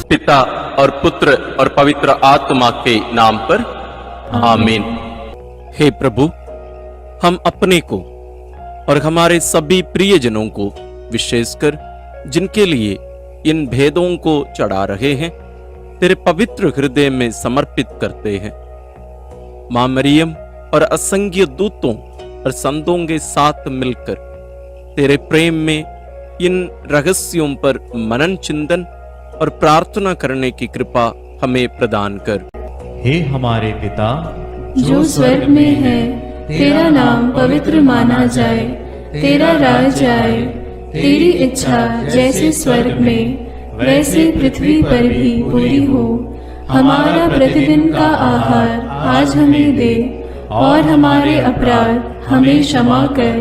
पिता और पुत्र और पवित्र आत्मा के नाम पर आमीन। हे प्रभु, हम अपने को और हमारे सभी प्रियजनों को, विशेषकर जिनके लिए इन भेदों को चढ़ा रहे हैं, तेरे पवित्र हृदय में समर्पित करते हैं। मां मरियम और असंख्य दूतों और संतों के साथ मिलकर तेरे प्रेम में इन रहस्यों पर मनन चिंतन और प्रार्थना करने की कृपा हमें प्रदान कर। हे हमारे पिता जो स्वर्ग में है, तेरा नाम पवित्र माना जाए, तेरा राज आए, तेरी इच्छा जैसे स्वर्ग में वैसे पृथ्वी पर भी पूरी हो। हमारा प्रतिदिन का आहार आज हमें दे, और हमारे अपराध हमें क्षमा कर,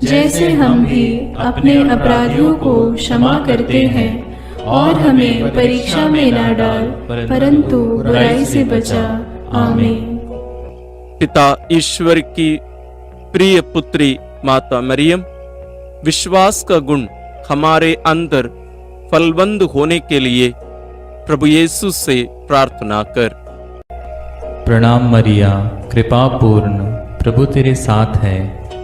जैसे हम भी अपने अपराधियों को क्षमा करते हैं, और हमें परीक्षा में न डाल, परंतु बुराई से बचा। आमीन। पिता ईश्वर की प्रिय पुत्री माता मरियम, विश्वास का गुण हमारे अंदर फलवंत होने के लिए प्रभु यीशु से प्रार्थना कर। प्रणाम मरिया, कृपा पूर्ण, प्रभु तेरे साथ है।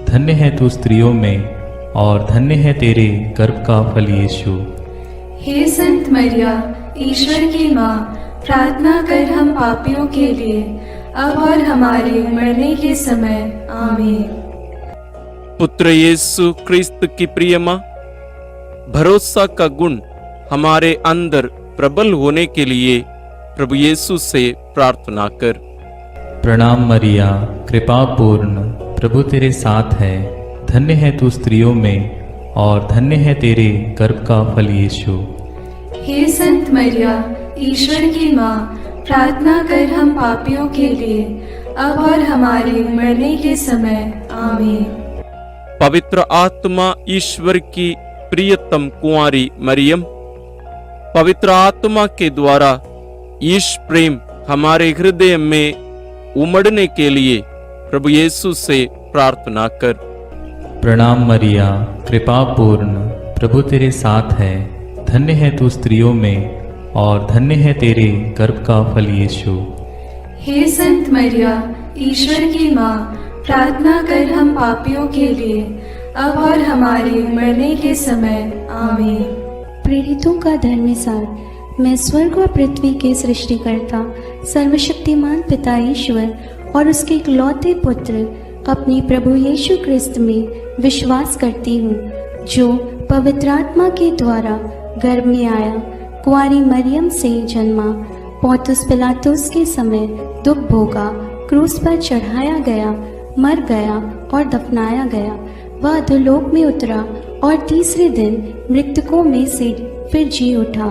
धन्य है तू स्त्रियों में, और धन्य है तेरे गर्भ का फल यीशु। हे संत मरिया, ईश्वर की माँ, प्रार्थना कर हम पापियों के लिए, अब और हमारे मरने के समय। आमीन। पुत्र यीशु क्रिस्त की प्रिय माँ, भरोसा का गुण हमारे अंदर प्रबल होने के लिए प्रभु यीशु से प्रार्थना कर। प्रणाम मरिया, कृपा पूर्ण, प्रभु तेरे साथ है। धन्य है तू स्त्रियों में, और धन्य है तेरे गर्भ का फल यीशु। हे संत मरिया, ईश्वर की माँ, प्रार्थना कर हम पापियों के लिए, अब और हमारे मरने के समय। आमीन। पवित्र आत्मा ईश्वर की प्रियतम कुंवारी मरियम, पवित्र आत्मा के द्वारा ईश प्रेम हमारे हृदय में उमड़ने के लिए प्रभु यीशु से प्रार्थना कर। प्रणाम मरिया, कृपा पूर्ण, प्रभु तेरे साथ है। धन्य है तू स्त्रियों में, और धन्य है तेरे गर्भ का फल यीशु। हे संत मरिया, ईश्वर की माँ, प्रार्थना कर हम पापियों के लिए, अब और हमारे मरने के समय। आमीन। प्रेरितों का धर्मसार। मैं स्वर्ग और पृथ्वी के सृष्टिकर्ता सर्वशक्तिमान पिता ईश्वर और उसके इकलौते पुत्र अपने प्रभु यीशु क्रिस्त में विश्वास करती हूँ, जो पवित्र आत्मा के द्वारा गर्भ में आया, कुंवारी मरियम से जन्मा, पौंतुस पिलातुस के समय दुख भोगा, क्रूस पर चढ़ाया गया, मर गया और दफनाया गया। वह अधोलोक में उतरा और तीसरे दिन मृतकों में से फिर जी उठा।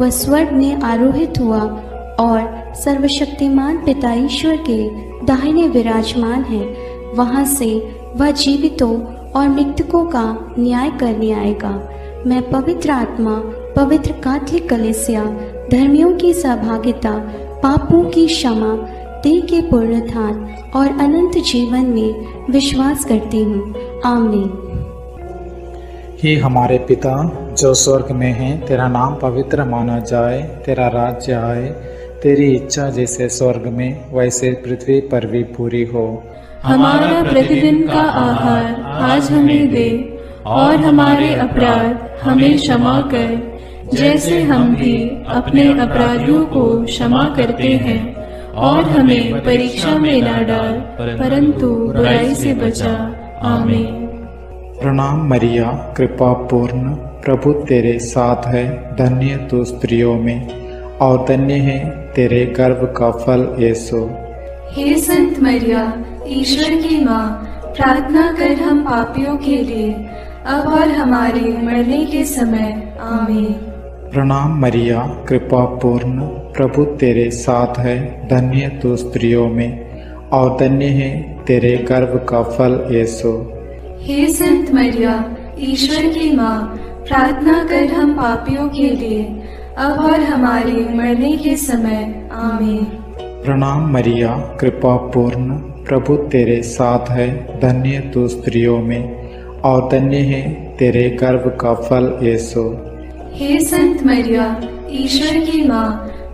वह स्वर्ग में आरोहित हुआ और सर्वशक्तिमान पिता ईश्वर के दाहिने विराजमान है। वहां से वह जीवितों और मृतकों का न्याय करने आएगा। मैं पवित्र आत्मा, पवित्र कैथोलिक कलीसिया, धर्मियों की सहभागिता, पापों की क्षमा, देह के पुनरुत्थान और अनंत जीवन में विश्वास करती हूँ। आमीन। हे हमारे पिता जो स्वर्ग में है, तेरा नाम पवित्र माना जाए, तेरा राज्य आए, तेरी इच्छा जैसे स्वर्ग में वैसे पृथ्वी पर भी पूरी हो। हमारा प्रतिदिन का आहार आज हमें दे, और हमारे अपराध हमें क्षमा कर, जैसे हम भी अपने अपराधियों को क्षमा करते हैं, और हमें परीक्षा में न डाल, परंतु बुराई से बचा। आमीन। प्रणाम मरिया, कृपा पूर्ण, प्रभु तेरे साथ है। धन्य तू स्त्रियों में, और धन्य है तेरे गर्भ का फल यीशु। हे संत मरिया, ईश्वर की माँ, प्रार्थना कर हम पापियों के लिए, अब और हमारे मरने के समय। आमीन। प्रणाम मरिया, कृपा पूर्ण, प्रभु तेरे साथ है। धन्य तू स्त्रियों में, और धन्य है तेरे गर्भ का फल यीशु। हे संत मरिया, ईश्वर की माँ, प्रार्थना कर हम पापियों के लिए, अब और हमारे मरने के समय। आमीन। प्रणाम मरिया, कृपा पूर्ण, प्रभु तेरे साथ है। धन्य तू स्त्रियों में, और धन्य है तेरे गर्भ का फल यीशु। हे संत मरिया, ईश्वर की माँ,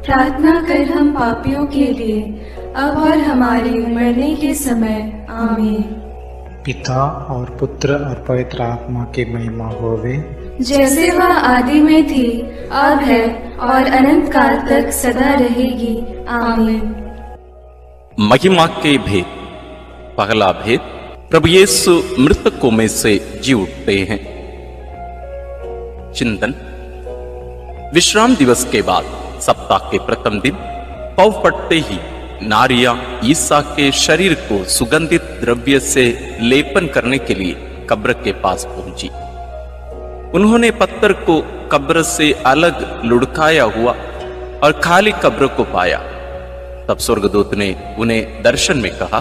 प्रार्थना कर हम पापियों के लिए, अब और हमारे मरने के समय। आमीन। पिता और पुत्र और पवित्र आत्मा की महिमा होवे, जैसे वह आदि में थी, अब है और अनंत काल तक सदा रहेगी। आमीन। महिमा के भेद। पहला भेद, प्रभु यीशु मृतकों में से जी उठते हैं। चिंतन। विश्राम दिवस के बाद सप्ताह के प्रथम दिन पौ फटते ही नारियां ईसा के शरीर को सुगंधित द्रव्य से लेपन करने के लिए कब्र के पास पहुंची। उन्होंने पत्थर को कब्र से अलग लुढ़काया हुआ और खाली कब्र को पाया। तब स्वर्गदूत ने उन्हें दर्शन में कहा,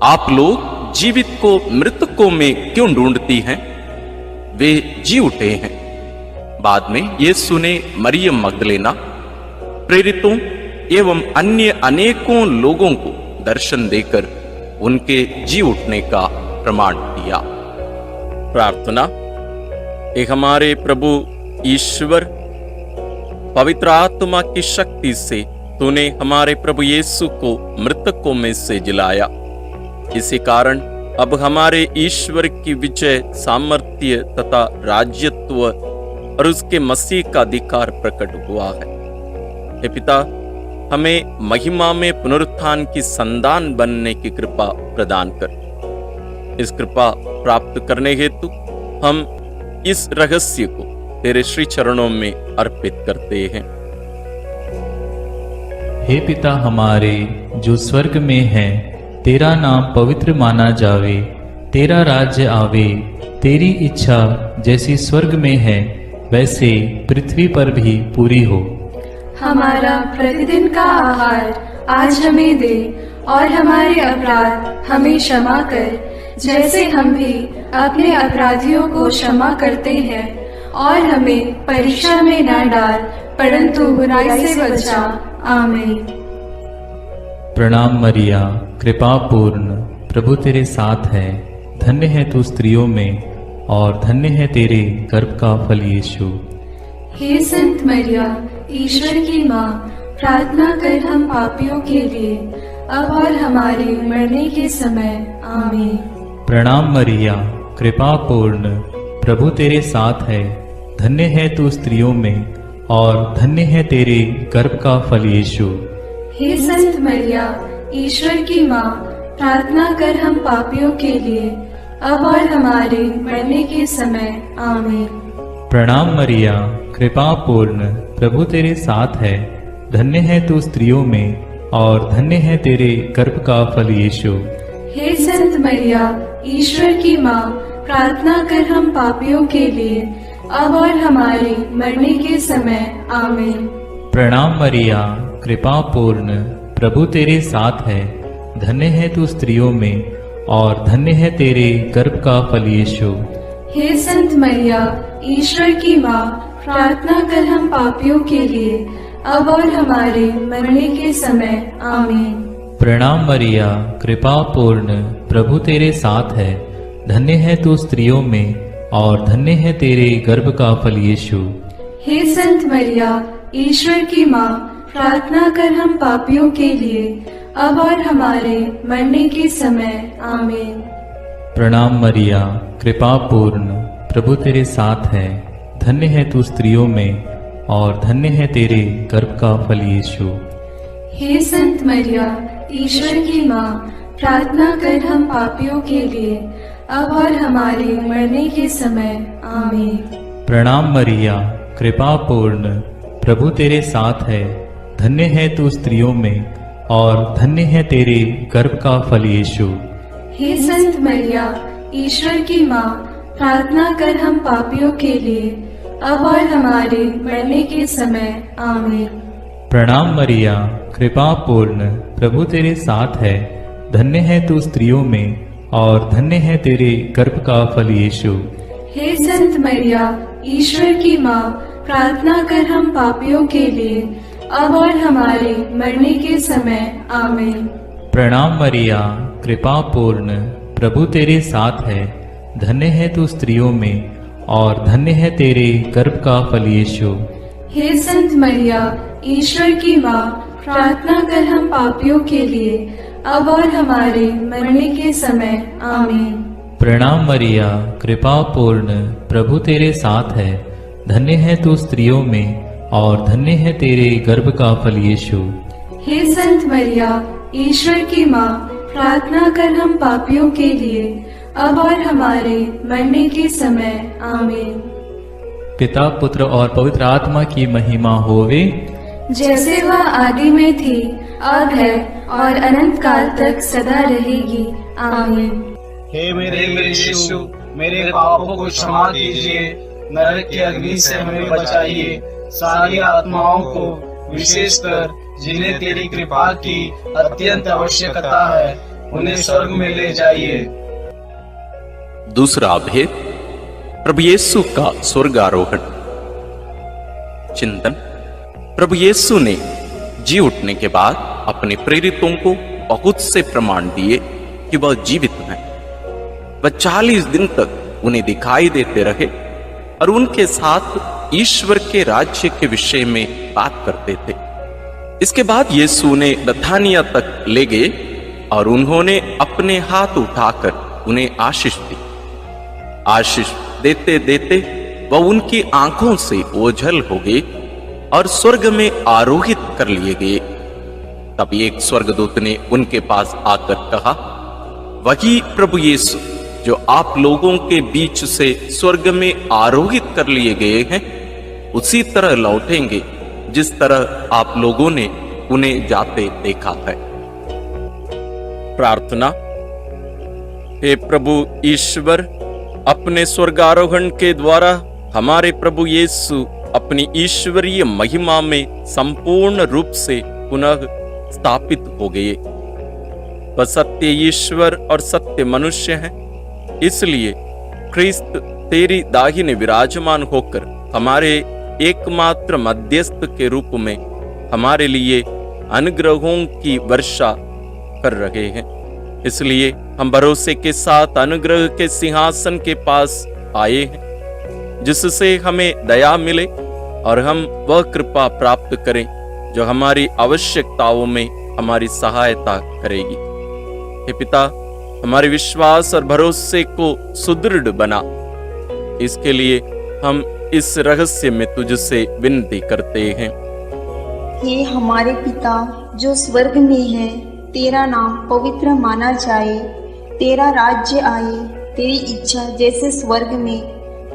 आप लोग जीवित को मृतकों में क्यों ढूंढती हैं? वे जी उठे हैं। बाद में यीशु ने मरियम मगदलेना, प्रेरितों एवं अन्य अनेकों लोगों को दर्शन देकर उनके जी उठने का प्रमाण दिया। प्रार्थना। एक हमारे प्रभु ईश्वर, पवित्र आत्मा की शक्ति से तूने हमारे प्रभु यीशु को मृतकों में से जिलाया। इसी कारण अब हमारे ईश्वर की विजय, सामर्थ्य तथा राज्यत्व और उसके मसीह का अधिकार प्रकट हुआ है। हे पिता, हमें महिमा में पुनरुत्थान की संतान बनने की कृपा प्रदान कर। इस कृपा प्राप्त करने हेतु हम इस रहस्य को तेरे श्री चरणों में अर्पित करते हैं। हे पिता हमारे जो स्वर्ग में है, तेरा नाम पवित्र माना जावे, तेरा राज्य आवे, तेरी इच्छा जैसी स्वर्ग में है वैसे पृथ्वी पर भी पूरी हो। हमारा प्रतिदिन का आहार आज हमें दे, और हमारे अपराध हमें क्षमा कर, जैसे हम भी अपने अपराधियों को क्षमा करते हैं, और हमें परीक्षा में न डाल, परंतु बुराई से बचा। आमीन। प्रणाम मरिया, कृपा पूर्ण, प्रभु तेरे साथ है। धन्य है तू स्त्रियों में और धन्य है तेरे गर्भ का फल यीशु। हे संत मरिया, ईश्वर की माँ, प्रार्थना कर हम पापियों के लिए, अब और हमारे मरने के समय। आमीन। प्रणाम मरिया, कृपा पूर्ण, प्रभु तेरे साथ है। धन्य है तू स्त्रियों में और धन्य है तेरे गर्भ का फल यीशु। हे संत मरिया, ईश्वर की माँ, प्रार्थना कर हम पापियों के लिए, अब और हमारे मरने के समय। आमीन। प्रणाम मरिया, कृपा पूर्ण, प्रभु तेरे साथ है। धन्य है तू स्त्रियों में और धन्य है तेरे गर्भ का फल यीशु। हे संत मरिया, ईश्वर की माँ, प्रार्थना कर हम पापियों के लिए, अब और हमारे मरने के समय। आमीन। प्रणाम मरिया, कृपा पूर्ण, प्रभु तेरे साथ है। धन्य है तू स्त्रियों में और धन्य है तेरे गर्भ का फल यीशु। हे संत मरिया, ईश्वर की माँ, प्रार्थना कर हम पापियों के लिए, अब और हमारे मरने के समय। आमीन। प्रणाम मरिया, कृपा पूर्ण, प्रभु तेरे साथ है। धन्य है तू स्त्रियों में और धन्य है तेरे गर्भ का फल यीशु। हे संत मरिया, ईश्वर की माँ, प्रार्थना कर हम पापियों के लिए, अब और हमारे मरने के समय। आमीन। प्रणाम मरिया, कृपा पूर्ण, प्रभु तेरे साथ है। धन्य है तू स्त्रियों में और धन्य है तेरे गर्भ का फल यीशु। हे संत मरिया, ईश्वर की माँ, प्रार्थना कर हम पापियों के लिए, अब और हमारे मरने के समय। आमीन। प्रणाम मरिया, कृपा पूर्ण, प्रभु तेरे साथ है। धन्य है तू स्त्रियों में और धन्य है तेरे गर्भ का फल यीशु। हे संत मरिया, ईश्वर की माँ, प्रार्थना कर हम पापियों के लिए, अब और हमारे मरने के समय। आमीन। प्रणाम मरिया, कृपा पूर्ण, प्रभु तेरे साथ है। धन्य है तू स्त्रियों में और धन्य है तेरे गर्भ का फल यीशु। हे संत मरिया, ईश्वर की माँ, प्रार्थना कर हम पापियों के लिए, अब और हमारे मरने के समय। आमीन। प्रणाम मरिया, कृपा पूर्ण, प्रभु तेरे साथ है। धन्य है तू स्त्रियों में और धन्य है तेरे गर्भ का फल यीशु। हे संत मरिया, ईश्वर की माँ, प्रार्थना कर हम पापियों के लिए, अब और हमारे मरने के समय। आमीन। प्रणाम मरिया, कृपा पूर्ण, प्रभु तेरे साथ है। धन्य है तू स्त्रियों में और धन्य है तेरे गर्भ का फल यीशु। हे संत मरिया, ईश्वर की माँ, प्रार्थना कर हम पापियों के लिए, अब और हमारे मरने के समय। आमीन। पिता, पुत्र और पवित्र आत्मा की महिमा होवे, जैसे वह आदि में थी, अब है और अनंत काल तक सदा रहेगी। आमीन। हे मेरे यीशु, मेरे पापों को क्षमा कीजिए, नरक की अग्नि से हमें बचाइए, सारी आत्माओं को, विशेषकर जिन्हें तेरी कृपा की अत्यंत आवश्यकता है, उन्हें स्वर्ग में ले जाइए। दूसरा भेद, प्रभु यीशु का स्वर्गारोहण। चिंतन। प्रभु यीशु ने जी उठने के बाद अपने प्रेरितों को बहुत से प्रमाण दिए कि वह जीवित हैं। वह 40 दिन तक उन्हें दिखाई देते रहे और उनके साथ ईश्वर के राज्य के विषय में बात करते थे। इसके बाद यीशु उन्हें बथानिया तक ले गए और उन्होंने अपने हाथ उठाकर उन्हें आशीष दी। आशीष देते देते वह उनकी आंखों से ओझल हो गए और स्वर्ग में आरोहित कर लिए गए। तब एक स्वर्गदूत ने उनके पास आकर कहा, वही प्रभु यीशु जो आप लोगों के बीच से स्वर्ग में आरोहित कर लिए गए हैं, उसी तरह लौटेंगे जिस तरह आप लोगों ने उन्हें जाते देखा है। प्रार्थना। हे प्रभु ईश्वर, अपने स्वर्गारोहण के द्वारा हमारे प्रभु यीशु अपनी ईश्वरीय महिमा में संपूर्ण रूप से पुनः स्थापित हो गए। वह सत्य ईश्वर और सत्य मनुष्य हैं। इसलिए ख्रिस्त तेरी दाहिने विराजमान होकर हमारे एकमात्र मध्यस्थ के रूप में हमारे लिए अनुग्रहों की वर्षा कर रहे हैं। इसलिए हम भरोसे के साथ अनुग्रह के सिंहासन के पास आए हैं, जिससे हमें दया मिले और हम वह कृपा प्राप्त करें जो हमारी आवश्यकताओं में हमारी सहायता करेगी। हे पिता, हमारे विश्वास और भरोसे को सुदृढ़ बना। इसके लिए हम इस रहस्य में तुझसे विनती करते हैं। हे हमारे पिता जो स्वर्ग में है, तेरा नाम पवित्र माना जाए, तेरा राज्य आए, तेरी इच्छा जैसे स्वर्ग में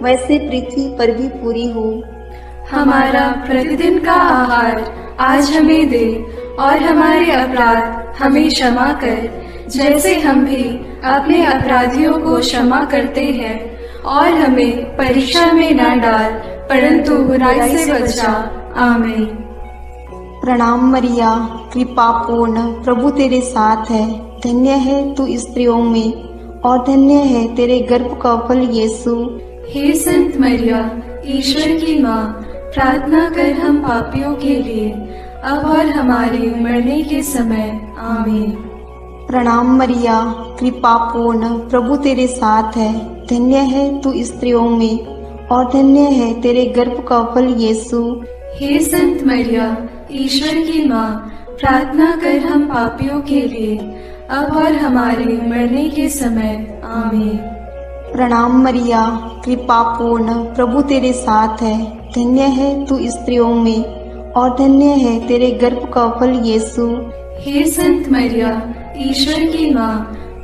वैसे पृथ्वी पर भी पूरी हो। हमारा प्रतिदिन का आहार आज हमें दे और हमारे अपराध हमें क्षमा कर, जैसे हम भी अपने अपराधियों को क्षमा करते हैं, और हमें परीक्षा में न डाल, परंतु बुराई से बचा। आमीन। प्रणाम मरिया, कृपा पूर्ण, प्रभु तेरे साथ है। धन्य है तू स्त्रियों में और धन्य है तेरे गर्भ का फल यीशु। हे संत मरिया, ईश्वर की माँ, प्रार्थना कर हम पापियों के लिए, अब और हमारे मरने के समय। आमीन। प्रणाम मरिया, कृपा पूर्ण, प्रभु तेरे साथ है। धन्य है तू स्त्रियों में और धन्य है तेरे गर्भ का फल यीशु। हे संत मरिया, ईश्वर की माँ, प्रार्थना कर हम पापियों के लिए, अब और हमारे मरने के समय। आमीन। प्रणाम मरिया, कृपा पूर्ण, प्रभु तेरे साथ है। धन्य है तू स्त्रियों में और धन्य है तेरे गर्भ का फल यीशु। हे संत मरिया, ईश्वर की माँ,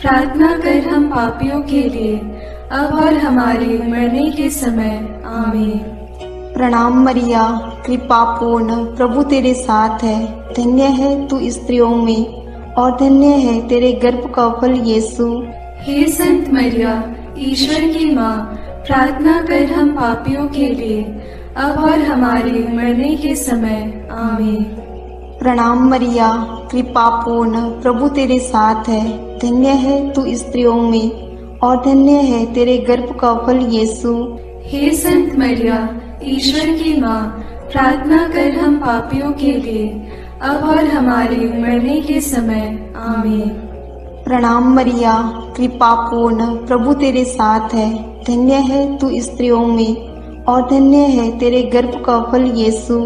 प्रार्थना कर हम पापियों के लिए, अब और हमारे मरने के समय। आमीन। प्रणाम मरिया, कृपा पूर्ण, प्रभु तेरे साथ है। धन्य है तू स्त्रियों में और धन्य है तेरे गर्भ का फल यीशु। हे संत मरिया, ईश्वर की माँ, प्रार्थना कर हम पापियों के लिए, अब और हमारे मरने के समय। आमीन। प्रणाम मरिया, कृपा पूर्ण, प्रभु तेरे साथ है। धन्य है तू स्त्रियों में और धन्य है तेरे गर्भ का फल यीशु। हे संत मरिया, ईश्वर की माँ, प्रार्थना कर हम पापियों के लिए, अब और हमारे मरने के समय। आमीन। प्रणाम मरिया, कृपा पूर्ण, प्रभु तेरे साथ है। धन्य है तू स्त्रियों में और धन्य है तेरे गर्भ का फल यीशु।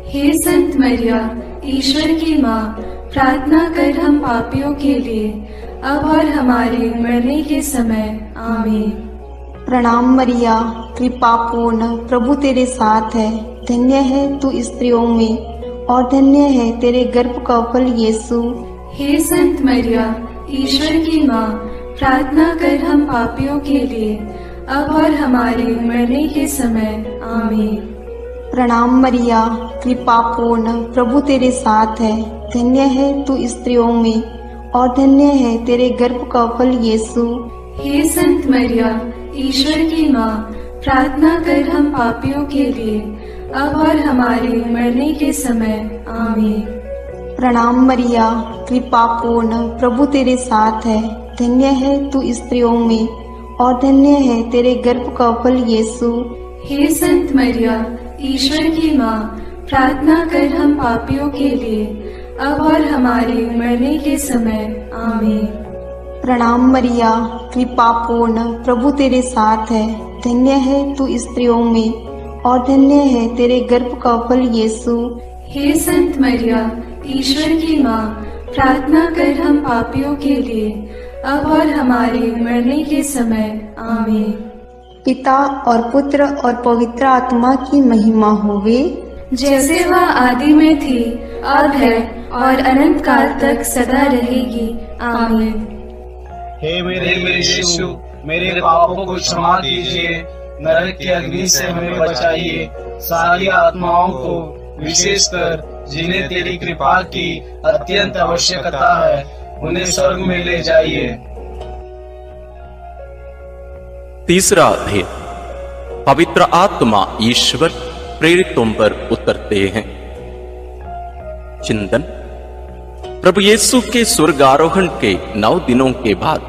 हे संत मरिया, ईश्वर की माँ, प्रार्थना कर हम पापियों के लिए, अब और हमारे मरने के समय। आमीन। प्रणाम मरिया, कृपा पूर्ण, प्रभु तेरे साथ है। धन्य है तू स्त्रियों में और धन्य है तेरे गर्भ का फल यीशु। हे संत मरिया, ईश्वर की माँ, प्रार्थना कर हम पापियों के लिए, अब और हमारे मरने के समय। आमीन। प्रणाम मरिया, कृपा पूर्ण, प्रभु तेरे साथ है। धन्य है तू स्त्रियों में और धन्य है तेरे गर्भ का फल यीशु। हे संत मरिया, ईश्वर की माँ, प्रार्थना कर हम पापियों के लिए, अब और हमारे मरने के समय। आमीन। प्रणाम मरिया, कृपा पूर्ण, प्रभु तेरे साथ है। धन्य है तू स्त्रियों में और धन्य है तेरे गर्भ का फल यीशु। हे संत मरिया, ईश्वर की माँ, प्रार्थना कर हम पापियों के लिए, अब और हमारे मरने के समय। आमीन। प्रणाम मरिया, कृपा पूर्ण, प्रभु तेरे साथ है। धन्य है तू स्त्रियों में और धन्य है तेरे गर्भ का फल यीशु। हे संत मरिया, ईश्वर की माँ, प्रार्थना कर हम पापियों के लिए, अब और हमारे मरने के समय। आमीन। पिता और पुत्र और पवित्र आत्मा की महिमा होवे, जैसे वह आदि में थी, अब है और अनंत काल तक सदा रहेगी। आमीन। हे मेरे यीशु, मेरे पापों को क्षमा कीजिए, नरक की अग्नि से हमें बचाइए, सारी आत्माओं को, विशेषकर जिन्हें तेरी कृपा की अत्यंत आवश्यकता है, उन्हें स्वर्ग में ले जाइए। तीसरा अध्याय, पवित्र आत्मा ईश्वर प्रेरितों पर उतरते हैं। चिंतन। प्रभु यीशु के स्वर्गारोहण के 9 दिनों के बाद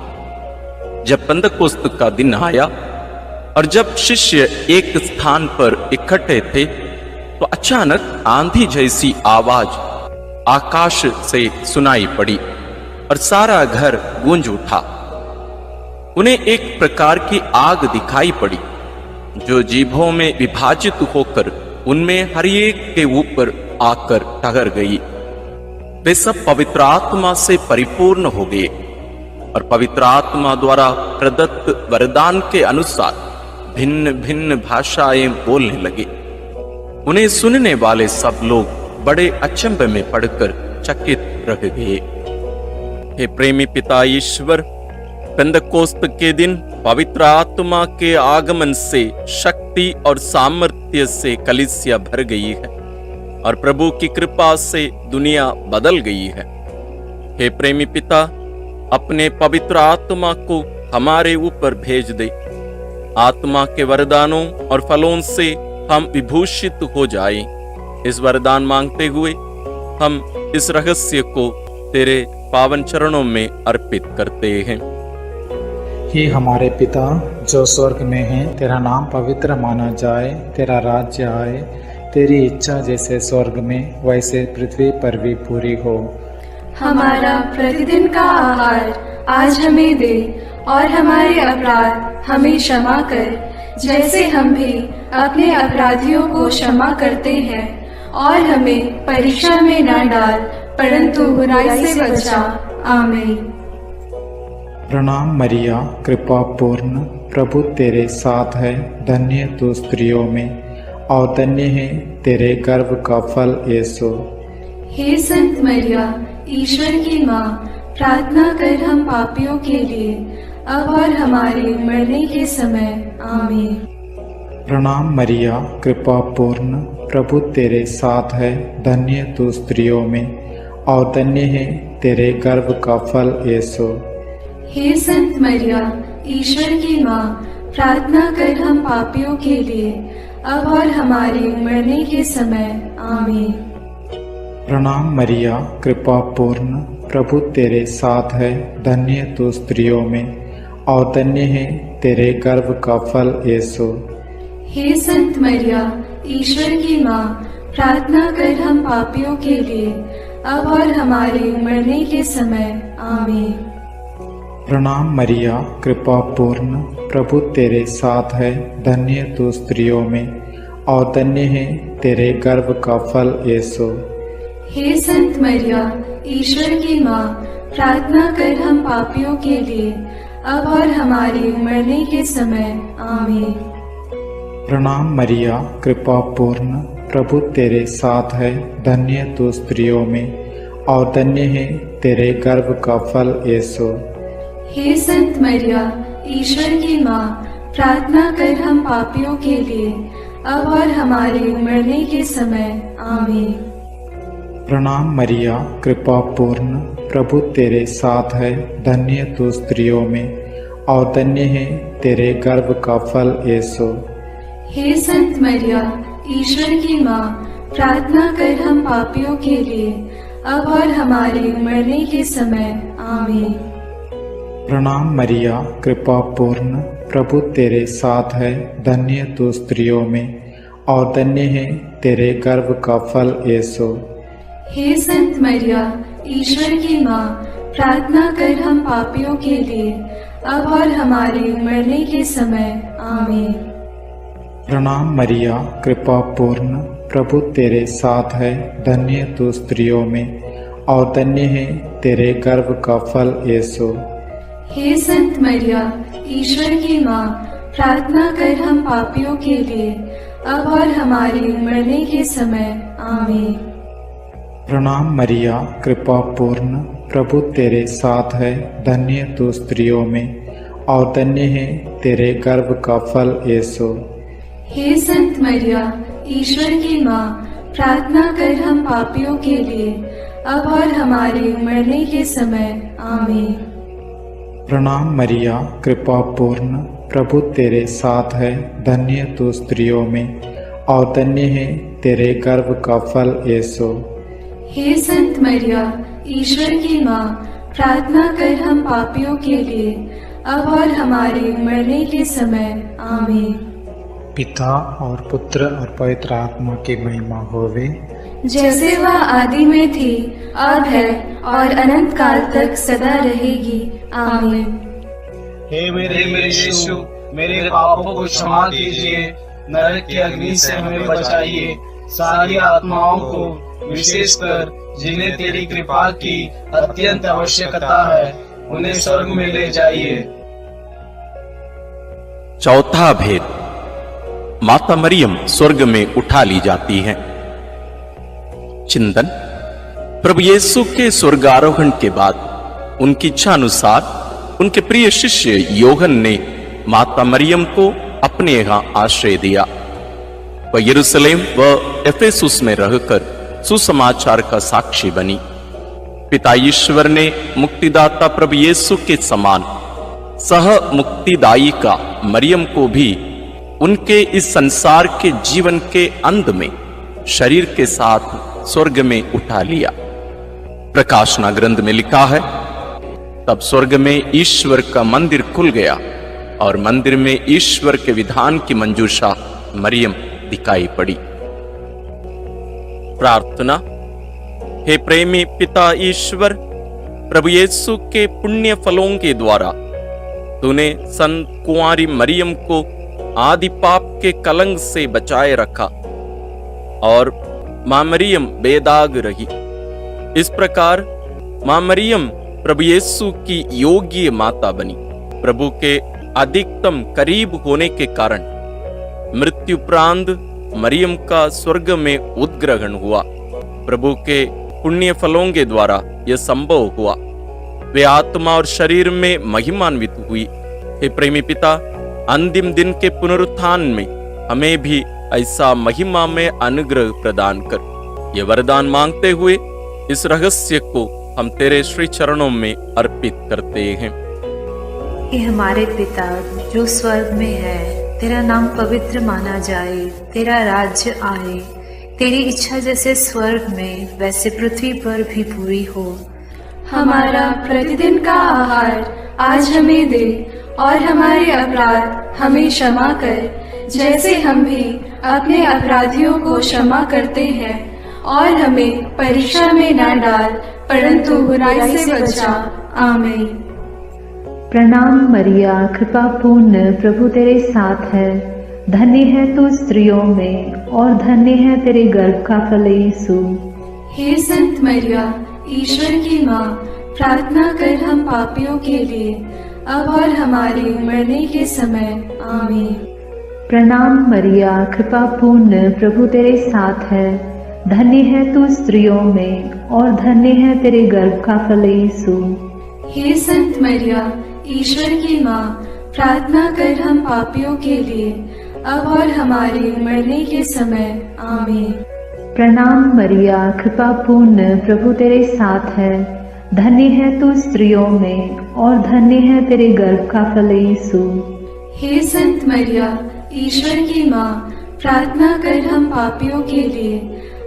जब पेंतकोस्त का दिन आया और जब शिष्य एक स्थान पर इकट्ठे थे, तो अचानक आंधी जैसी आवाज आकाश से सुनाई पड़ी और सारा घर गूंज उठा। उन्हें एक प्रकार की आग दिखाई पड़ी जो जीभों में विभाजित होकर उनमें हर एक के ऊपर आकर ठहर गई। वे सब पवित्र आत्मा से परिपूर्ण हो गए और पवित्र आत्मा द्वारा प्रदत्त वरदान के अनुसार भिन्न भिन्न भाषाएं बोलने लगे। उन्हें सुनने वाले सब लोग बड़े अचंभे में पड़कर चकित रह गए। हे प्रेमी पिता ईश्वर, पेंतकोस्त के दिन पवित्र आत्मा के आगमन से शक्ति और सामर्थ्य से कलीसिया भर गई है और प्रभु की कृपा से दुनिया बदल गई है। हे प्रेमी पिता, अपने पवित्र आत्मा को हमारे ऊपर भेज दे। आत्मा के वरदानों और फलों से हम विभूषित हो जाएं। इस वरदान मांगते हुए हम इस रहस्य को तेरे पावन चरणों में अर्पित करते हैं। हे हमारे पिता जो स्वर्ग में है, तेरा नाम पवित्र माना जाए, तेरा राज्य आए, तेरी इच्छा जैसे स्वर्ग में वैसे पृथ्वी पर भी पूरी हो। हमारा प्रतिदिन का आहार आज हमें दे और हमारे अपराध हमें क्षमा कर, जैसे हम भी अपने अपराधियों को क्षमा करते हैं, और हमें परीक्षा में न डाल, परंतु बुराई से बचा। आमीन। प्रणाम मरिया, कृपा पूर्ण, प्रभु तेरे साथ है। धन्य तू स्त्रियों में और धन्य है तेरे गर्भ का फल यीशु। हे संत मरिया, ईश्वर की माँ, प्रार्थना कर हम पापियों के लिए, अब और हमारे मरने के समय। आमीन। प्रणाम मरिया, कृपा पूर्ण, प्रभु तेरे साथ है। धन्य तू स्त्रियों में और धन्य है तेरे गर्भ का फल यीशु। हे संत मरिया, ईश्वर की माँ, प्रार्थना कर हम पापियों के लिए, अब और हमारे मरने के समय। आमीन। प्रणाम मरिया, कृपा पूर्ण, प्रभु तेरे साथ है। धन्य तू स्त्रियों में और धन्य है तेरे गर्भ का फल यीशु। हे संत मरिया, ईश्वर की माँ, प्रार्थना कर हम पापियों के लिए, अब और हमारे मरने के समय। आमीन। प्रणाम मरिया, कृपा पूर्ण, प्रभु तेरे साथ है। धन्य तू स्त्रियों में और धन्य है तेरे गर्भ का फल यीशु। हे संत मरिया, ईश्वर की माँ, प्रार्थना कर हम पापियों के लिए, अब और हमारे मरने के समय। आमीन। प्रणाम मरिया, कृपा पूर्ण, प्रभु तेरे साथ है, धन्य तू स्त्रियों में और धन्य है तेरे गर्भ का फल यीशु। हे संत मरिया, ईश्वर की माँ, प्रार्थना कर हम पापियों के लिए, अब और हमारे मरने के समय। आमीन। प्रणाम मरिया, कृपा पूर्ण, प्रभु तेरे साथ है, धन्य तू स्त्रियों में और धन्य है तेरे गर्भ का फल यीशु। हे संत मरिया, ईश्वर की माँ, प्रार्थना कर हम पापियों के लिए, अब और हमारे मरने के समय। आमीन। प्रणाम मरिया, कृपा पूर्ण, प्रभु तेरे साथ है, धन्य तू स्त्रियों में और धन्य है तेरे गर्भ का फल यीशु। हे संत मरिया, ईश्वर की माँ, प्रार्थना कर हम पापियों के लिए, अब और हमारे मरने के समय। आमीन। प्रणाम मरिया, कृपा पूर्ण, प्रभु तेरे साथ है, धन्य तू स्त्रियों में और धन्य है तेरे गर्भ का फल यीशु। हे संत मरिया, ईश्वर की माँ, प्रार्थना कर हम पापियों के लिए, अब और हमारे मरने के समय। आमीन। प्रणाम मरिया, कृपा पूर्ण, प्रभु तेरे साथ है, धन्य तू स्त्रियों में और धन्य है तेरे गर्भ का फल यीशु। हे संत मरिया, ईश्वर की माँ, प्रार्थना कर हम पापियों के लिए, अब और हमारे मरने के समय। आमीन। प्रणाम मरिया, कृपा पूर्ण, प्रभु तेरे साथ है, धन्य तू स्त्रियों में और धन्य है तेरे गर्भ का फल यीशु। हे संत मरिया, ईश्वर की माँ, प्रार्थना कर हम पापियों के लिए, अब और हमारे मरने के समय। आमीन। पिता और पुत्र और पवित्र आत्मा की महिमा होवे, जैसे वह आदि में थी, अब है और अनंत काल तक सदा रहेगी। आमीन। हे मेरे यीशु, मेरे पापों को क्षमा कीजिए, नरक की अग्नि से हमें बचाइए, सारी आत्माओं को, विशेषकर जिन्हें तेरी कृपा की अत्यंत आवश्यकता है, उन्हें स्वर्ग में ले जाइए। चौथा भेद, माता मरियम स्वर्ग में उठा ली जाती हैं। चिंतन। प्रभु यीशु के स्वर्गारोहण के बाद उनकी इच्छा अनुसार उनके प्रिय शिष्य योहन ने माता मरियम को अपने यहां आश्रय दिया। वह यरूशलेम व एफेसुस में रहकर सुसमाचार का साक्षी बनी। पिता ईश्वर ने मुक्तिदाता प्रभु यीशु के समान सह मुक्तिदायिका मरियम को भी उनके इस संसार के जीवन के अंत में शरीर के साथ स्वर्ग में उठा लिया। प्रकाशना ग्रंथ में लिखा है, तब स्वर्ग में ईश्वर का मंदिर खुल गया और मंदिर में ईश्वर के विधान की मंजूषा मरियम दिखाई पड़ी। प्रार्थना। हे प्रेमी पिता ईश्वर, प्रभु यीशु के पुण्य फलों के द्वारा तूने संत कुंवारी मरियम को आदि पाप के कलंक से बचाए रखा और मां मरियम बेदाग रही। इस प्रकार मां मरियम प्रभु यीशु की योग्य माता बनी। प्रभु के अधिकतम करीब होने के कारण मृत्युपरांत मरियम का स्वर्ग में उद्ग्रहण हुआ। प्रभु के पुण्य फलों के द्वारा यह संभव हुआ। वे आत्मा और शरीर में महिमान्वित हुई। हे प्रेमी पिता, अंतिम दिन के पुनरुत्थान में हमें भी ऐसा महिमा में अनुग्रह प्रदान कर। ये वरदान मांगते हुए इस रहस्य को हम तेरे श्री चरणों में अर्पित करते हैं। हे हमारे पिता जो स्वर्ग में है, तेरा नाम पवित्र माना जाए, तेरा राज्य आए, तेरी इच्छा जैसे स्वर्ग में वैसे पृथ्वी पर भी पूरी हो। हमारा प्रतिदिन का आहार आज हमें दे और हमारे अपराध हमें क्षमा कर, जैसे हम भी अपने अपराधियों को क्षमा करते हैं, और हमें परीक्षा में न डाल परंतु बुराई से बचा। आमीन। प्रणाम मरिया, कृपा पूर्ण, प्रभु तेरे साथ है, धन्य है तू स्त्रियों में और धन्य है तेरे गर्भ का फल यीशु। हे संत मरिया, ईश्वर की माँ, प्रार्थना कर हम पापियों के लिए, अब और हमारे मरने के समय। आमीन। प्रणाम मरिया, कृपा पूर्ण, प्रभु तेरे साथ है। धन्य है तू स्त्रियों में और धन्य है तेरे गर्भ का फल यीशु। हे संत मरिया, ईश्वर की माँ, प्रार्थना कर हम पापियों के लिए, अब और हमारे मरने के समय। आमीन। प्रणाम मरिया, कृपा पूर्ण, प्रभु तेरे साथ है। धन्य है तू स्त्रियों में और धन्य है तेरे गर्भ का फल यीशु। हे संत मरिया, ईश्वर की माँ, प्रार्थना कर हम पापियों के लिए,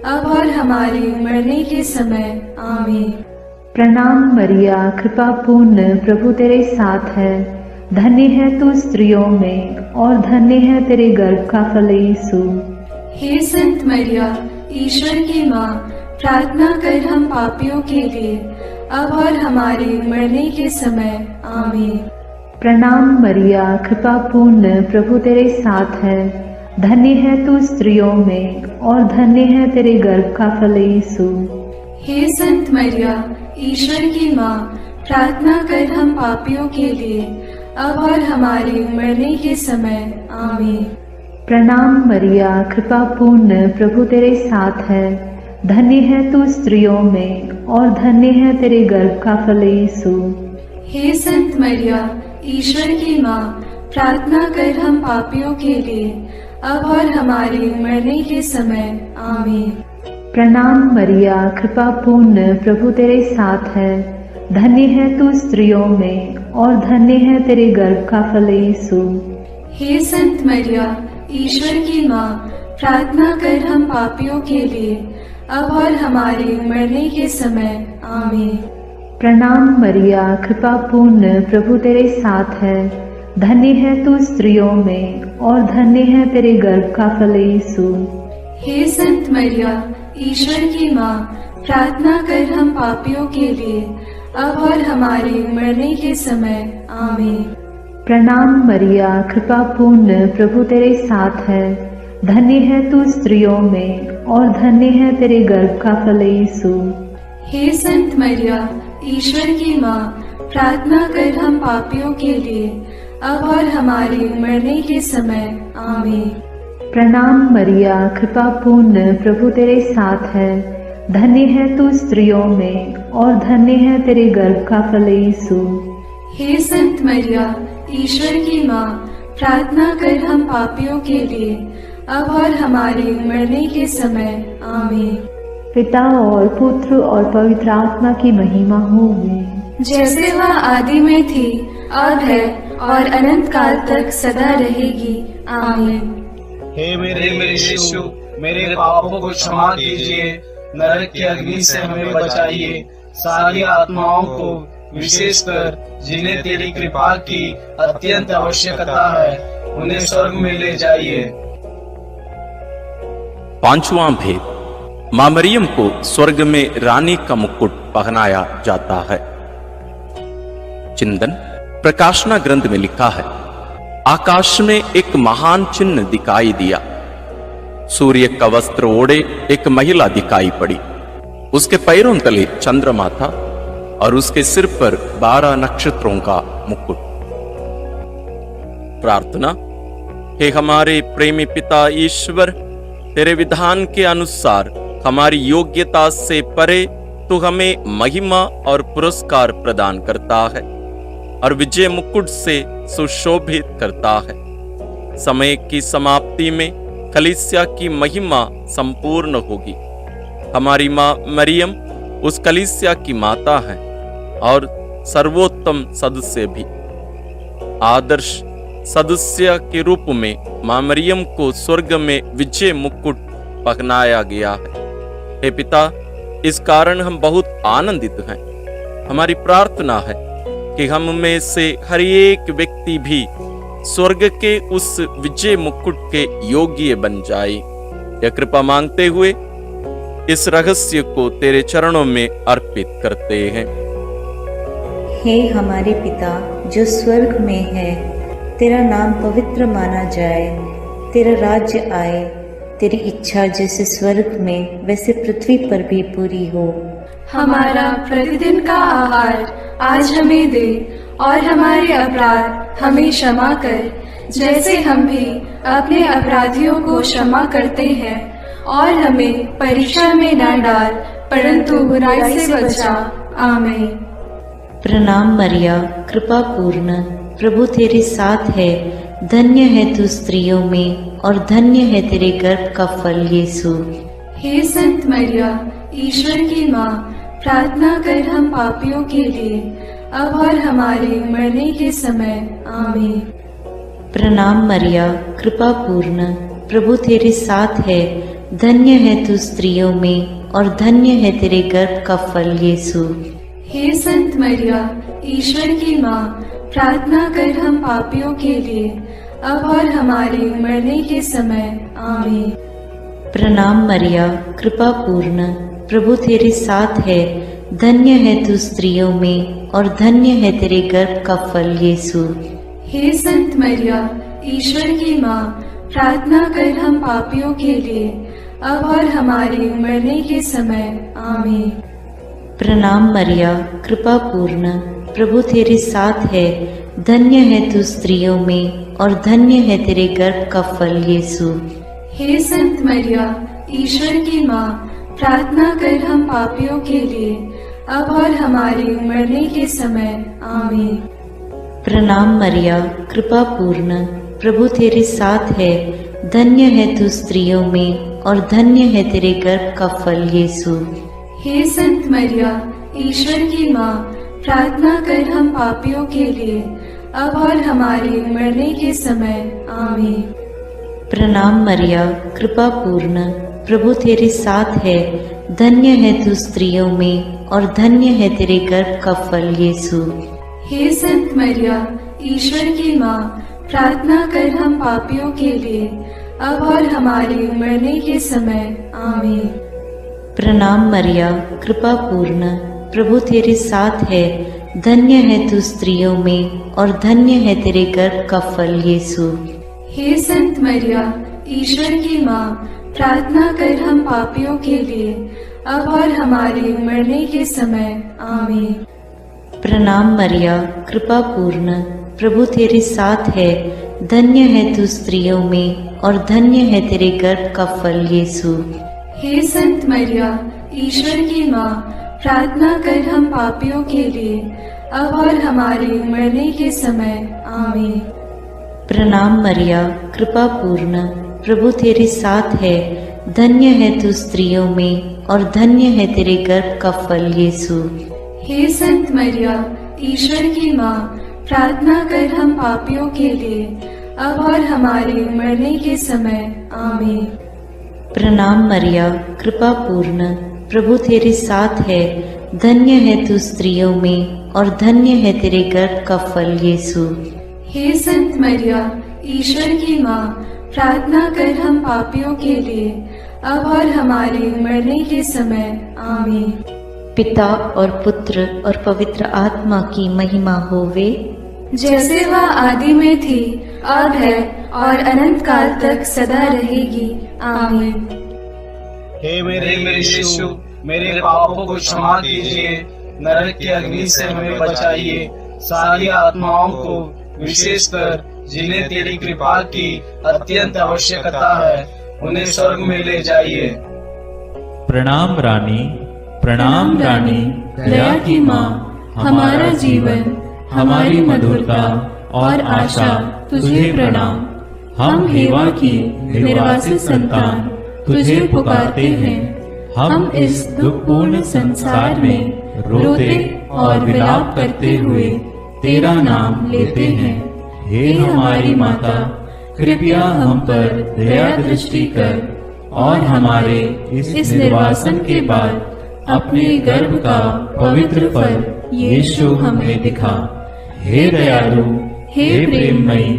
अब और हमारे मरने के समय। आमीन। प्रणाम मरिया, कृपा पूर्ण, प्रभु तेरे साथ है। धन्य है तू स्त्रियों में और धन्य है तेरे गर्भ का फल यीशु। हे संत मरिया, ईश्वर की माँ, प्रार्थना कर हम पापियों के लिए, अब और हमारे मरने के समय। आमीन। प्रणाम मरिया, कृपा पूर्ण, प्रभु तेरे साथ है। धन्य है तू स्त्रियों में और धन्य है तेरे गर्भ का फल यीशु। हे संत मरिया, ईश्वर की माँ, प्रार्थना कर हम पापियों के लिए, अब और हमारे मरने के समय। आमीन। प्रणाम मरिया, कृपा पूर्ण, प्रभु तेरे साथ है। धन्य है तू स्त्रियों में और धन्य है तेरे गर्भ का फल यीशु। हे संत मरिया, ईश्वर की माँ, प्रार्थना कर हम पापियों के लिए, अब और हमारे मरने के समय। आमीन। प्रणाम मरिया, कृपा पूर्ण, प्रभु तेरे साथ है। धन्य है तू स्त्रियों में और धन्य है तेरे गर्भ का फल यीशु। हे संत मरिया, ईश्वर की माँ, प्रार्थना कर हम पापियों के लिए, अब और हमारे मरने के समय। आमीन। प्रणाम मरिया, कृपा पूर्ण, प्रभु तेरे साथ है। धन्य है तू स्त्रियों में और धन्य है तेरे गर्भ का फल यीशु। हे संत मरिया, ईश्वर की माँ, प्रार्थना कर हम पापियों के लिए, अब और हमारे मरने के समय। आमीन। प्रणाम मरिया, कृपा पूर्ण, प्रभु तेरे साथ है। धन्य है तू स्त्रियों में और धन्य है तेरे गर्भ का फल यीशु। हे संत मरिया, ईश्वर की माँ, प्रार्थना कर हम पापियों के लिए, अब और हमारे मरने के समय। आमीन। प्रणाम मरिया, कृपा पूर्ण, प्रभु तेरे साथ है। धन्य है तू स्त्रियों में और धन्य है तेरे गर्भ का फल यीशु। हे संत मरिया, ईश्वर की माँ, प्रार्थना कर हम पापियों के लिए, अब और हमारे मरने के समय। आमीन। पिता और पुत्र और पवित्र आत्मा की महिमा होगी, जैसे वह आदि में थी, अब है और अनंत काल तक सदा रहेगी। आमीन। हे मेरे यीशु, मेरे पापों को क्षमा कीजिए, नरक की अग्नि से हमें बचाइए, सारी आत्माओं को, विशेषकर जिन्हें तेरी कृपा की अत्यंत आवश्यकता है, उन्हें स्वर्ग में ले जाइए। पांचवां भेद, मां मरियम को स्वर्ग में रानी का मुकुट पहनाया जाता है। चिंतन प्रकाशना ग्रंथ में लिखा है, आकाश में एक महान चिन्ह दिखाई दिया। सूर्य का वस्त्र ओढ़े एक महिला दिखाई पड़ी। उसके पैरों तले चंद्रमा था और उसके सिर पर 12 नक्षत्रों का मुकुट। प्रार्थना। हे हमारे प्रेमी पिता ईश्वर, तेरे विधान के अनुसार हमारी योग्यता से परे तू हमें महिमा और पुरस्कार प्रदान करता है और विजय मुकुट से सुशोभित करता है। समय की समाप्ति में कलीसिया की महिमा संपूर्ण होगी। हमारी माँ मरियम उस कलीसिया की माता है और सर्वोत्तम सदस्य भी। आदर्श सदस्य के रूप में मां मरियम को स्वर्ग में विजय मुकुट पहनाया गया है। हे पिता, इस कारण हम बहुत आनंदित हैं। हमारी प्रार्थना है कि हम में से हर एक व्यक्ति भी स्वर्ग के उस विजय मुकुट के योग्य बन जाए। यह कृपा मांगते हुए इस रहस्य को तेरे चरणों में अर्पित करते हैं। हे हमारे पिता जो स्वर्ग में है, तेरा नाम पवित्र माना जाए, तेरा राज्य आए, तेरी इच्छा जैसे स्वर्ग में वैसे पृथ्वी पर भी पूरी हो। हमारा प्रतिदिन का आहार आज हमें दे, और हमारे अपराध हमें क्षमा कर, जैसे हम भी अपने अपराधियों को क्षमा करते हैं, और हमें परीक्षा में न डाल, परंतु बुराई से बचा। आमीन। प्रणाम मरिया, कृपा पूर्ण, प्रभु तेरे साथ है। धन्य है तू स्त्रियों में, और धन्य है तेरे गर्भ का फल यीशु। हे संत मरिया, ईश्वर की माँ, प्रार्थना कर हम पापियों के लिए, अब और हमारे मरने के समय। आमीन। प्रणाम मरिया, कृपा पूर्ण, प्रभु तेरे साथ है। धन्य है तू स्त्रियों में, और धन्य है तेरे गर्भ का फल यीशु। हे संत मरिया, ईश्वर की माँ, प्रार्थना कर हम पापियों के लिए, अब और हमारे मरने के समय। आमीन। प्रणाम मरिया, कृपा पूर्ण, प्रभु तेरे साथ है। धन्य है तू स्त्रियों में, और धन्य है तेरे गर्भ का फल यीशु। हे संत मरिया, ईश्वर की माँ, प्रार्थना कर हम पापियों के लिए, अब और हमारे मरने के समय। आमीन। प्रणाम मरिया, कृपा पूर्ण, प्रभु तेरे साथ है। धन्य है तू स्त्रियों में, और धन्य है तेरे गर्भ का फल यीशु। हे संत मरिया, ईश्वर की माँ, प्रार्थना कर हम पापियों के लिए, अब और हमारे मरने के समय। आमीन। प्रणाम मरिया, कृपा पूर्ण, प्रभु तेरे साथ है। धन्य है तू स्त्रियों में, और धन्य है तेरे गर्भ का फल यीशु। हे संत मरिया, ईश्वर की माँ, प्रार्थना कर हम पापियों के लिए, अब और हमारे मरने के समय। आमीन। प्रणाम मरिया, कृपा पूर्ण, प्रभु तेरे साथ है। धन्य है तू स्त्रियों में, और धन्य है तेरे गर्भ का फल यीशु। हे संत मरिया, ईश्वर की माँ, प्रार्थना कर हम पापियों के लिए, अब और हमारे मरने के समय। आमीन। प्रणाम मरिया, कृपा पूर्ण, प्रभु तेरे साथ है। धन्य है तू स्त्रियों में, और धन्य है तेरे गर्भ का फल यीशु। हे संत मरिया, ईश्वर की माँ, प्रार्थना कर हम पापियों के लिए, अब और हमारे मरने के समय। आमीन। प्रणाम मरिया, कृपा पूर्ण, प्रभु तेरे साथ है। धन्य है तू स्त्रियों में, और धन्य है तेरे गर्भ का फल यीशु। हे संत मरिया, ईश्वर की माँ, प्रार्थना कर हम पापियों के लिए, अब और हमारे मरने के समय। आमीन। प्रणाम मरिया, कृपा पूर्ण, प्रभु तेरे साथ है। धन्य है तू स्त्रियों में, और धन्य है तेरे गर्भ का फल यीशु। हे संत मरिया, ईश्वर की माँ, प्रार्थना कर हम पापियों के लिए, अब और हमारे मरने के समय। आमीन। प्रणाम मरिया, कृपा पूर्ण, प्रभु तेरे साथ है। धन्य है तू स्त्रियों में, और धन्य है तेरे गर्भ का फल यीशु। हे संत मरिया, ईश्वर की माँ, प्रार्थना कर हम पापियों के लिए, अब और हमारे मरने के समय। आमीन। पिता और पुत्र और पवित्र आत्मा की महिमा होवे, जैसे वह आदि में थी, अब है, और अनंत काल तक सदा रहेगी। आमीन। हे मेरे यीशु, मेरे पापों को क्षमा कीजिए, नरक की अग्नि से हमें बचाइए, सारी आत्माओं को, विशेषकर जिन्हें तेरी कृपा की अत्यंत आवश्यकता है, उन्हें स्वर्ग में ले जाइए। प्रणाम रानी, प्रणाम रानी, दया की माँ, हमारा जीवन, हमारी मधुरता और आशा तुझे प्रणाम। हम हेवा की निर्वासित संतान तुझे पुकारते हैं। हम इस दुखपूर्ण संसार में रोते और विलाप करते हुए तेरा नाम लेते हैं। हे हमारी माता, कृपया हम पर दया दृष्टि कर, और हमारे इस निर्वासन के बाद अपने गर्भ का पवित्र फल यीशु हमें दिखा। हे दयालु, हे प्रेममयी,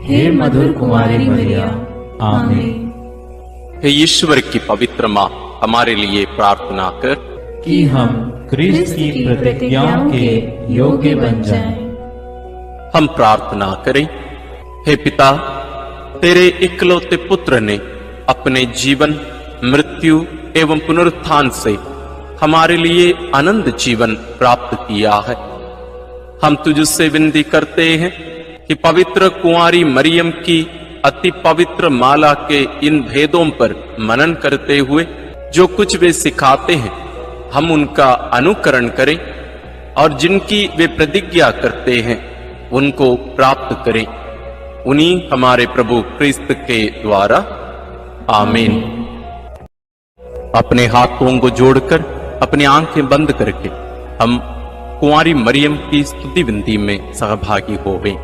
हे मधुर कुमारी मरिया। आमीन। हे ईश्वर की पवित्र माँ, हमारे लिए प्रार्थना कर कि हम क्रिस्त की प्रतिज्ञाओं के योग्य बन जाएं। हम प्रार्थना करें। हे पिता, तेरे इकलौते पुत्र ने अपने जीवन, मृत्यु एवं पुनरुत्थान से हमारे लिए अनंत जीवन प्राप्त किया है। हम तुझसे विनती करते हैं कि पवित्र कुंवारी मरियम की अति पवित्र माला के इन भेदों पर मनन करते हुए जो कुछ वे सिखाते हैं, हम उनका अनुकरण करें और जिनकी वे प्रतिज्ञा करते हैं उनको प्राप्त करें। उन्हीं हमारे प्रभु क्रिस्त के द्वारा, आमीन। अपने हाथों को जोड़कर अपनी आंखें बंद करके हम कुंवारी मरियम की स्तुति विनती में सहभागी होवें।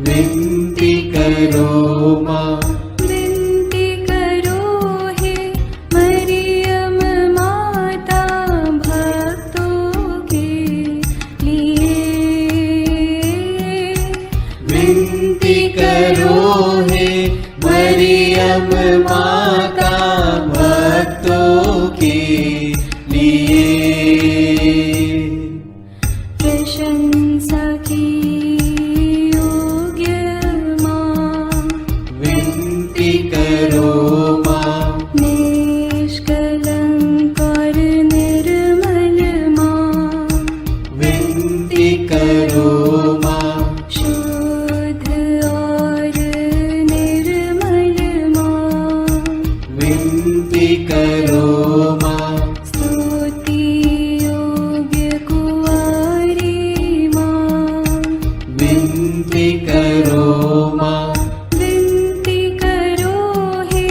विनती करो माँ, विनती करो विनती करो हे मरियम माता भक्तों के लिए। प्रशंसा की योग्य माँ, विनती करो माँ। निष्कलंक और निर्मल माँ, विनती करो माँ। शुद्ध और निर्मल माँ, विनती करो माँ। स्तुति योग्य कुंवारी माँ, विनती करो माँ। विनती करो हे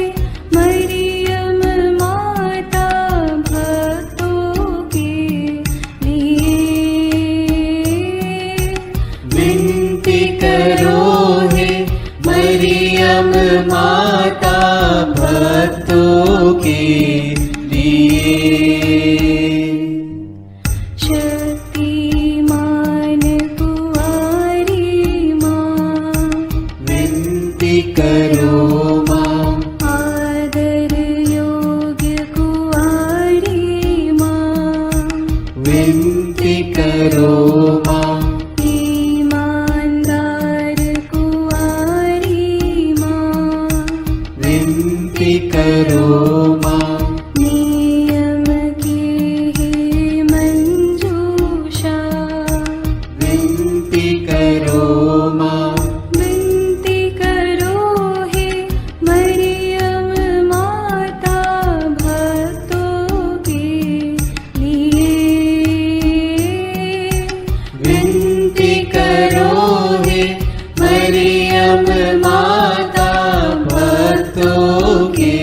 मरियम माता भक्तों के लिए। विनती करो हे मरियम माता भक्तों के लिए। शक्तिमान कुंवारी माँ, विनती करो माँ। आदर योग्य कुंवारी माँ, विनती करो माँ। ईमानदार कुंवारी माँ, विनती करो माँ। नियम की है मंजूषा, विनती करो माँ। विनती करो हे मरियम माता भक्तों के लिए। विनती करो हे मरियम माता भक्तों के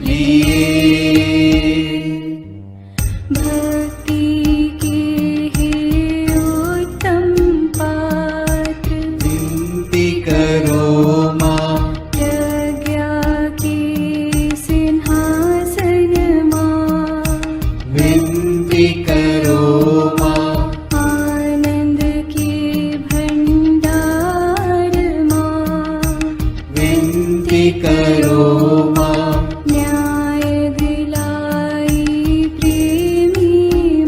लिए। भक्ति के हे उत्तम पात्र, विनती करो माँ। प्रज्ञा के सिंहासन माँ, विनती करो माँ। आनंद के भंडार माँ, विनती करो माँ। न्याय दिलाई प्रेमी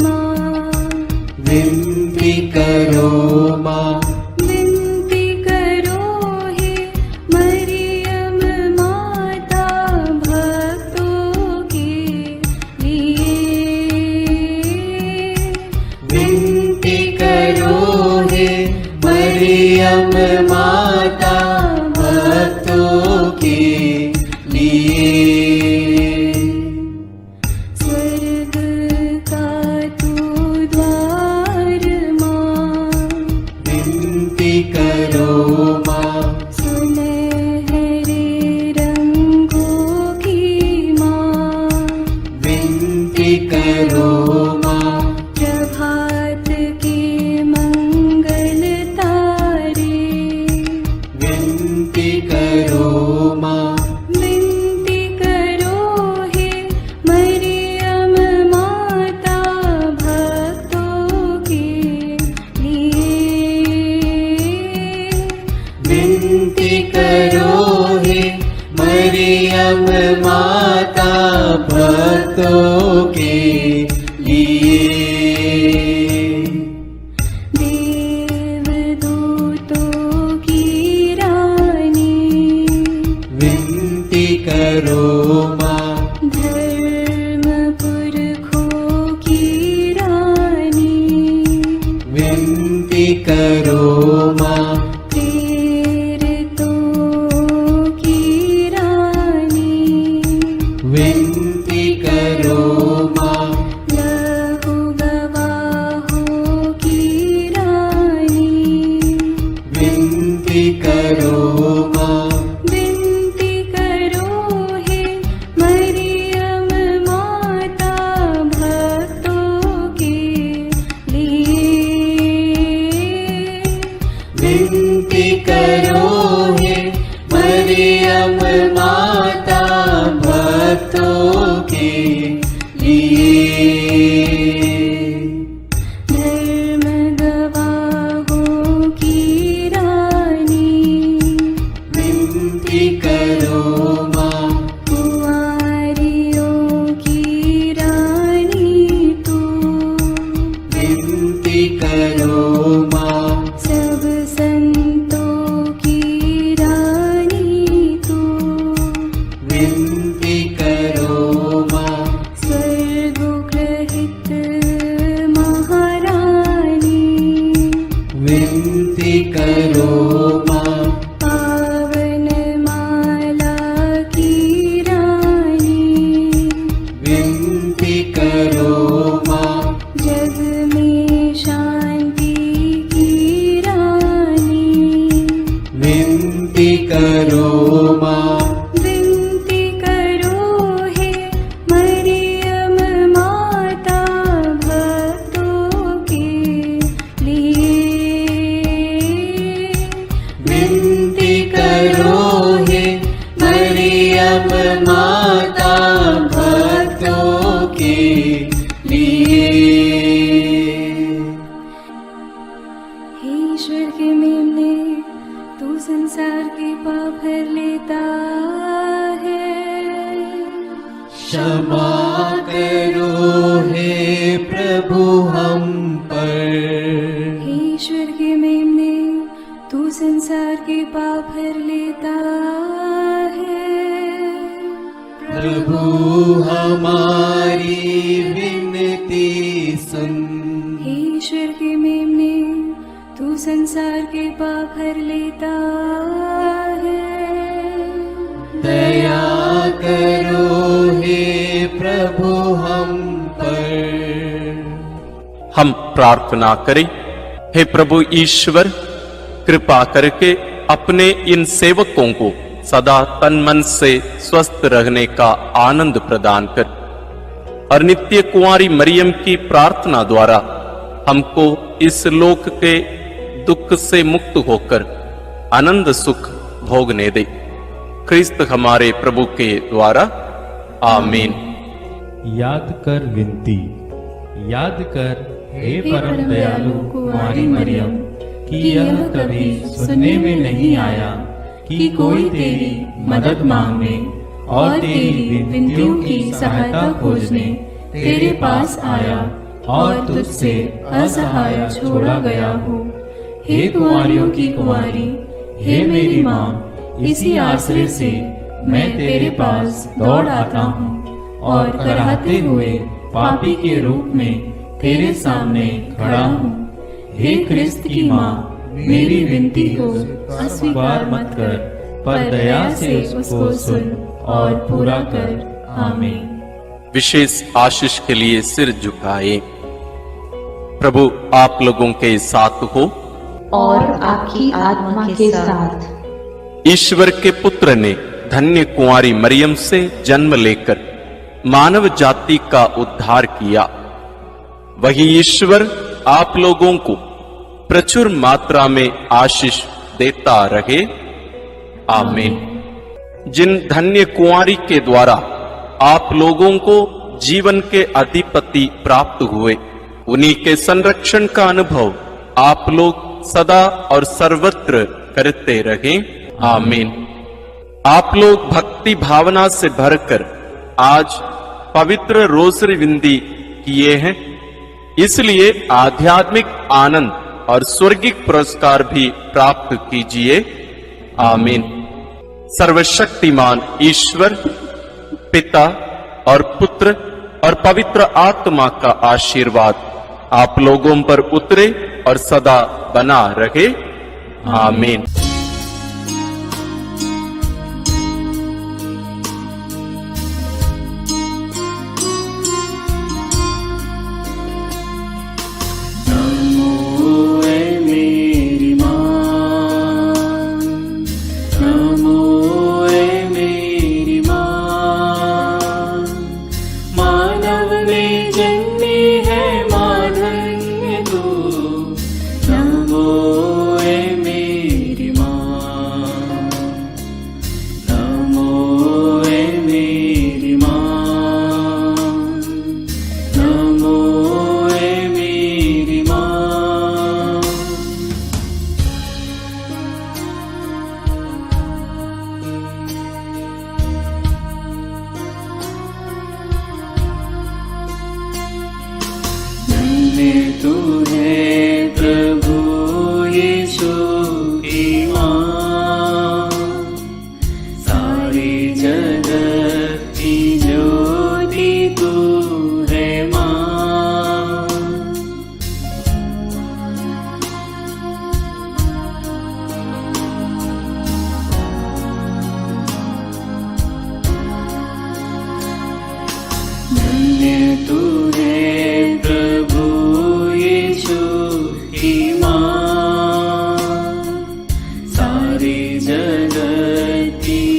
माँ, विनती करो माँ। विनती करो हे मरियम माता भक्तों के लिए। विनती करो हे मरियम माता भक्तों के लिए। स्वर्ग का तू द्वार माँ, विनती करो माँ। सुनहरे रंगों की माँ, विनती करो माँ। प्रभात के मंगल तारे, विनती करो माँ। विनती करो हे मरियम माता भक्तों के लिए। विनती करो हे मरियम माता भक्तों के लिए। देवदूतों की रानी, विनती करो माँ। धर्म पुरखों की रानी, विनती करो माँ। प्रेरितों की रानी, विनती करो माँ। लहू गवाहों की रानी, विनती करो माँ। विनती करो हे मरियम माता भक्तों के लिए। विनती करो हे मरियम माता भक्तों के लिए। धर्म गवाहों की रानी, करो माँ। पावन माला की रानी, विनती करो माँ। जग में शांति की रानी, विनती करो माँ। विनती करो हे मरियम माता भक्तों के लिए। विनती करो हे मरियम माता भक्तों के लिए। हे ईश्वर के मेमने, तू संसार के पाप हर लेता है। क्षमा करो हे प्रभु हम पर। हे ईश्वर के मेमने, तू संसार के पाप हर लेता है। प्रभु हमारी विनती सुन। हे ईश्वर के मेमने, तू संसार के पाप हर लेता है। दया करो हे प्रभु हम पर। हम प्रार्थना करें। हे प्रभु ईश्वर, कृपा करके अपने इन सेवकों को सदा तन मन से स्वस्थ रहने का आनंद प्रदान कर और नित्य कुंवारी मरियम की प्रार्थना द्वारा हमको इस लोक के दुख से मुक्त होकर आनंद सुख भोगने दे। क्रिस्त हमारे प्रभु के द्वारा, आमीन। याद कर विनती, याद कर हे परम दयालु कुंवारी मरियम, कि यह कभी सुनने में नहीं आया कि कोई तेरी मदद मांगने और तेरी विनतियों की सहायता खोजने तेरे पास आया और तुझसे असहाय छोड़ा गया हो। हे कुंवारियों की कुंवारी, हे मेरी माँ, इसी आश्रय से मैं तेरे पास दौड़ आता हूँ और कराहते हुए पापी के रूप में तेरे सामने खड़ा हूँ। हे क्रिस्त की माँ, मेरी विनती को अस्वीकार मत कर, पर दया से उसको सुन और पूरा कर। आमीन। विशेष आशीष के लिए सिर झुकाए। प्रभु आप लोगों के साथ हो और आपकी आत्मा के साथ। ईश्वर के पुत्र ने धन्य कुंवारी मरियम से जन्म लेकर मानव जाति का उद्धार किया। वही ईश्वर आप लोगों को प्रचुर मात्रा में आशीष देता रहे। आमीन। जिन धन्य कुंवारी के द्वारा आप लोगों को जीवन के अधिपति प्राप्त हुए, उन्हीं के संरक्षण का अनुभव आप लोग सदा और सर्वत्र करते रहे। आमीन। आप लोग भक्ति भावना से भरकर आज पवित्र रोसरी विनती किए हैं, इसलिए आध्यात्मिक आनंद और स्वर्गिक पुरस्कार भी प्राप्त कीजिए। आमीन। सर्वशक्तिमान ईश्वर पिता और पुत्र और पवित्र आत्मा का आशीर्वाद आप लोगों पर उतरे और सदा बना रहे। आमीन। नमो ए मेरी जगत की